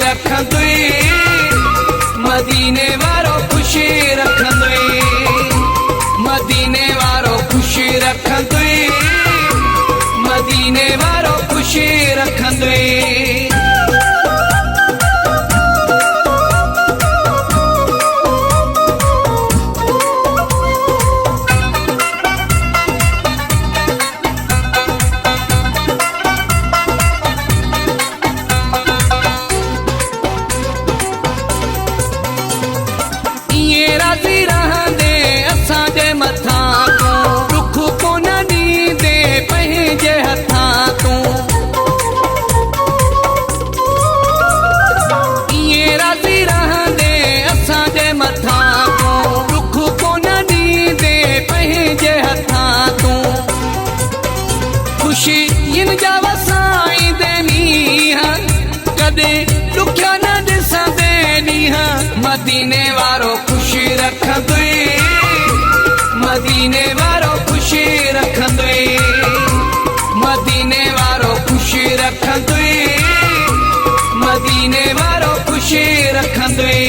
रखंदुई, मदीने वारो खुशी रखंदुई, मदीने वारो खुशी रखंदुई, मदीने वारो खुशी रखंदुई। राज़ी रहंदे असांजे मथां तूं, दुख कोन ॾींदे पंहिंजे हथां तूं। ईअं राज़ी रहंदे असांजे मथां तूं, दुख कोन ॾींदे पंहिंजे हथां तूं। ख़ुशी इन जा वसाईंदे मींहं, कॾहिं ॾुखिया न ॾिसंदे ॾींहं। मदीने वारो खुशी रखंदुई, मदीने वारो खुशी रखंदुई, मदीने वारो खुशी रखंदुई, मदीने वारो खुशी रखंदुई।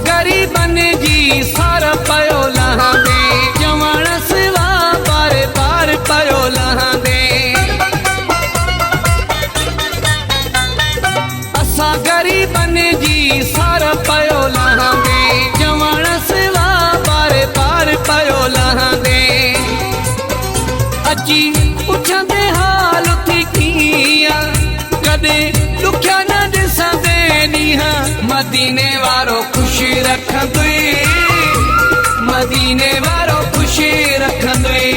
गरीबन जी सार पयो लहंदे, जवण सिवा बार बार पयो लहंदे। असां गरीबन जी सार पयो लहंदे, जवण सिवा बार बार पयो लहंदे। अची पुछंदे हाल थी कीअं, कॾहिं ॾुखिया न ॾिसंदे ॾींहं। मदीने वारो खुशी रखंदुई, मदीने वारो खुशी रखंदुई,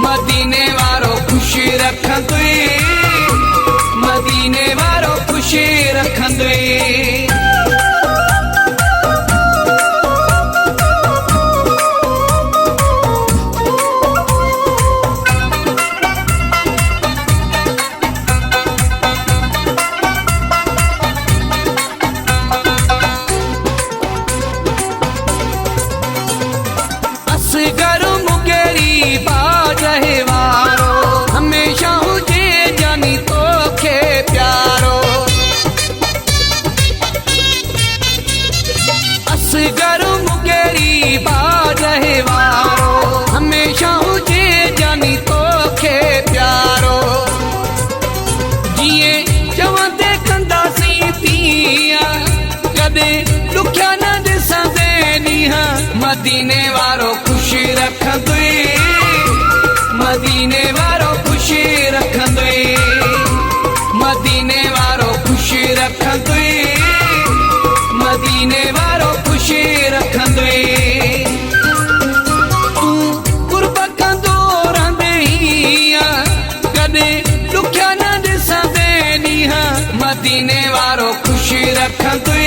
मदीने वारो खुशी रखंदुई, मदीने वारो खुशी रखंदुई। असगर मुकेरी बाजहे वारो, हमेशा हुजे जानी तोखे प्यारो। असगर मुकेरी बाजहे वारो, हमेशा हुजे जानी तोखे प्यारो। जिए चवंदे कंदासीं तीअं, कॾहिं ॾुखिया न ॾिसंदे ॾींहं। मदीने वारो खुशी रखंदुई, मदीने वारो खुशी रखंदुई, मदीने वारो खुशी रखंदुई, मदीने वारो खुशी रखंदुई। तूं कुर्ब कंदो रहंदे हीअं, कॾहिं ॾुखिया न ॾिसंदे ॾींहं। मदीने वारो खुशी रखंदुई,